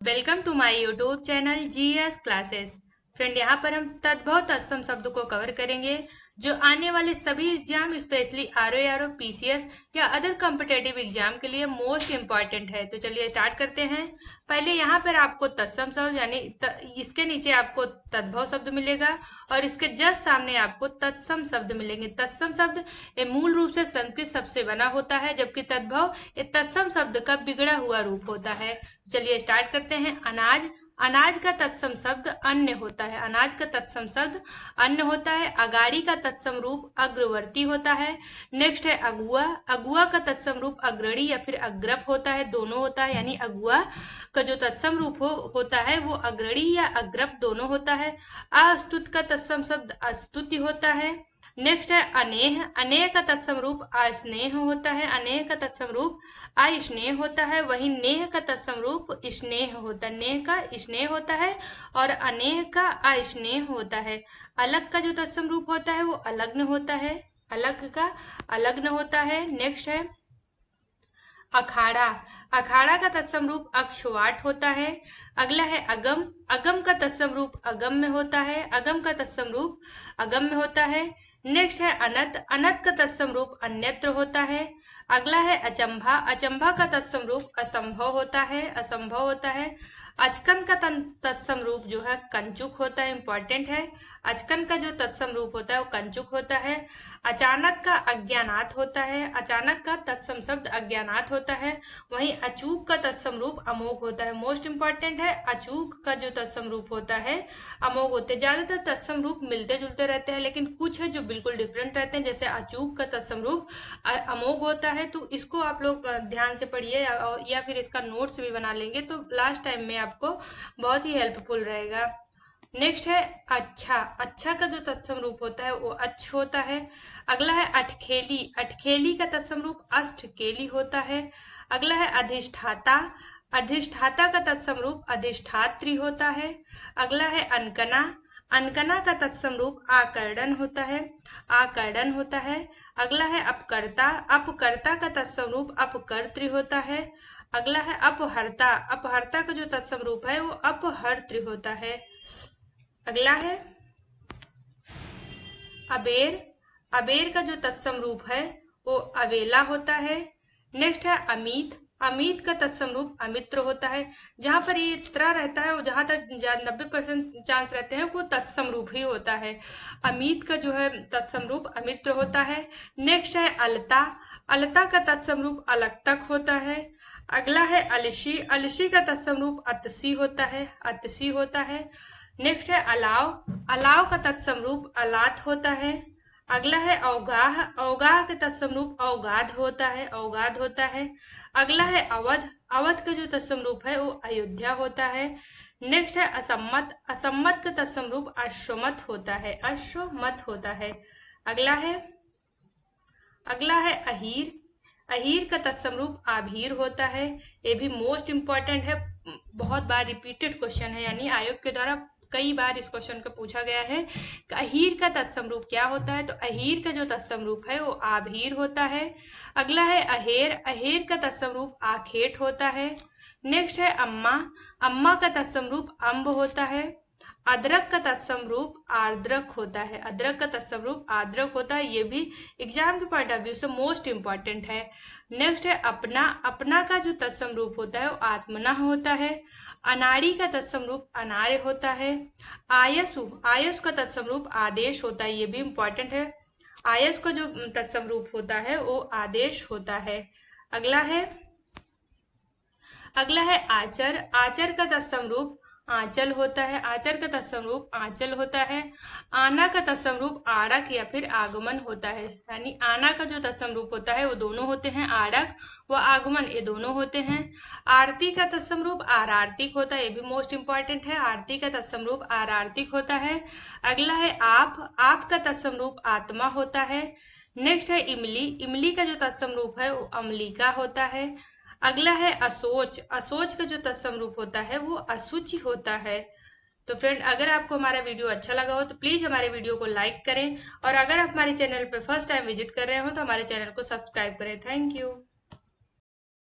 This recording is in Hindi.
Welcome to my YouTube channel GS classes. Friend, यहाँ पर हम तद्भव तत्सम शब्द को कवर करेंगे जो आने वाले सभी एग्जाम स्पेशली आरओ पीसीएस या अदर कॉम्पिटेटिव एग्जाम के लिए मोस्ट इम्पॉर्टेंट है। तो चलिए स्टार्ट करते हैं। पहले यहाँ पर आपको तत्सम शब्द यानी इसके नीचे आपको तद्भव शब्द मिलेगा और इसके जस्ट सामने आपको तत्सम शब्द मिलेंगे। तत्सम शब्द ये मूल रूप से संस्कृत शब्द से बना होता है, जबकि तद्भव ये तत्सम शब्द का बिगड़ा हुआ रूप होता है। चलिए स्टार्ट करते हैं। अनाज, अनाज का तत्सम शब्द अन्न होता है। अनाज का तत्सम शब्द अन्न होता है। अगाड़ी का तत्सम रूप अग्रवर्ती होता है। नेक्स्ट है अगुआ, अगुआ का तत्सम रूप अग्रणी या फिर अग्रप होता है, दोनों होता है। यानी अगुआ का जो तत्सम रूप होता है वो अग्रणी या अग्रप दोनों होता है। अस्तुत का तत्सम शब्द अस्तुति होता है। नेक्स्ट है अनेह, अनेह का तत्सम रूप अस्नेह होता है। अनेह का तत्सम रूप अस्नेह होता है। वहीं नेह का तत्सम रूप स्नेह होता है। नेह का स्नेह होता है और अनेह का अस्नेह होता है। अलग का जो तत्सम रूप होता है वो अलग्न होता है। अलग का अलग्न होता है। नेक्स्ट है अखाड़ा, अखाड़ा का तत्सम रूप अक्षवाट होता है। अगला है अगम, अगम का तत्सम रूप अगम्य होता है। अगम का तत्सम रूप अगम्य होता है। नेक्स्ट है अनत, अनत का तत्सम रूप अन्यत्र होता है। अगला है अचंभा, अचंभा का तत्सम रूप असंभव होता है। असंभव होता है। अचकन का तत्सम रूप जो है कंचुक होता है, इंपॉर्टेंट है। अचकन का जो तत्सम रूप होता है वो कंचुक होता है। अचानक का अज्ञानात होता है। अचानक का तत्सम शब्द अज्ञानात होता है। वहीं अचूक का तत्सम रूप अमोघ होता है। मोस्ट इंपॉर्टेंट है, अचूक का जो तत्सम रूप होता है अमोघ होते हैं। ज्यादातर तत्सम रूप मिलते जुलते रहते हैं, लेकिन कुछ है जो बिल्कुल डिफरेंट रहते हैं। जैसे अचूक का तत्सम रूप अमोघ होता है, तो इसको आप लोग ध्यान से पढ़िए या फिर इसका नोट्स भी बना लेंगे तो लास्ट टाइम में आपको बहुत ही हेल्पफुल रहेगा। नेक्स्ट है अच्छा, अच्छा का जो तत्सम रूप होता है वो अच्छ होता है। अगला है अठखेली, अठखेली का तत्सम रूप अष्टकेली होता है। अगला है अधिष्ठाता, अधिष्ठाता का तत्सम रूप अधिष्ठात्री होता है। अगला है अनकना, अनकना का तत्सम रूप आकर्षण होता है। आकर्षण होता है। अगला है अपकर्ता, अपकर्ता का तत्सम रूप अपकर्तृ होता है। अगला है अपहर्ता, अपहर्ता का जो तत्सम रूप है वो अपहर्तृ होता है। अगला है अबेर, अबेर का जो तत्सम रूप है वो अवेला होता है। नेक्स्ट है अमित, अमित का तत्सम रूप अमित्र होता है। जहां पर ये तरह रहता है वो जहां तक 90% चांस रहते हैं वो तत्सम रूप ही होता है। अमित का जो है तत्सम रूप अमित्र होता है। नेक्स्ट है अलता, अलता का तत्सम रूप अलक्तक होता है। अगला है अलसी, अलसी का तत्सम रूप अतसी होता है। अतसी होता है। नेक्स्ट है अलाव, अलाव का तत्सम रूप अलात होता है। अगला है अवगाह, अवगाह का तत्सम रूप अवगाध होता है। अवगाध होता है। अगला है अवध, अवध का जो तत्सम रूप है वो अयोध्या होता है। नेक्स्ट है असम्मत, असम्मत का तत्सम रूप अश्वमत होता है। अश्वमत होता है। अगला है अगला है अहीर, अहीर का तत्सम रूप आभीर होता है। ये भी मोस्ट इंपॉर्टेंट है, बहुत बार रिपीटेड क्वेश्चन है, यानी आयोग के द्वारा कई बार इस क्वेश्चन को पूछा गया है कि अहीर का तत्सम रूप क्या होता है। तो अहीर का जो तत्सम रूप है वो आभीर होता है। अगला है अहेर, अहेर का तत्सम रूप आखेट होता है। नेक्स्ट है अम्मा, अम्मा का तत्सम रूप अम्ब होता है। अदरक का तत्सम रूप आर्द्रक होता है। अदरक का तत्सम रूप आर्द्रक होता है। ये भी एग्जाम के पॉइंट ऑफ व्यू से मोस्ट इंपॉर्टेंट है। नेक्स्ट है अपना, अपना का जो तत्सम रूप होता है वो आत्मना होता है। अनाड़ी का तत्सम रूप अनार्य होता है। आयसु, आयस का तत्सम रूप आदेश होता है। ये भी इंपॉर्टेंट है। आयस का जो तत्सम रूप होता है वो आदेश होता है। अगला है अगला है आचर, आचर का तत्सम रूप आंचल होता है। आचर का तत्सम रूप आंचल होता है। आना का तत्सम रूप आड़क या फिर आगमन होता है। यानी आना का जो तत्सम रूप होता है वो दोनों होते हैं, आड़क व आगमन ये दोनों होते हैं। आरती का तत्सम रूप आरार्तिक होता है। ये भी मोस्ट इंपॉर्टेंट है। आरती का तत्सम रूप आरार्तिक होता है। अगला है आप का तत्सम रूप आत्मा होता है। नेक्स्ट है इमली, इमली का जो तत्सम रूप है वो अम्लिका होता है। अगला है असोच, असोच का जो तत्सम रूप होता है वो असुचि होता है। तो फ्रेंड, अगर आपको हमारा वीडियो अच्छा लगा हो तो प्लीज हमारे वीडियो को लाइक करें और अगर आप हमारे चैनल पर फर्स्ट टाइम विजिट कर रहे हो तो हमारे चैनल को सब्सक्राइब करें। Thank you.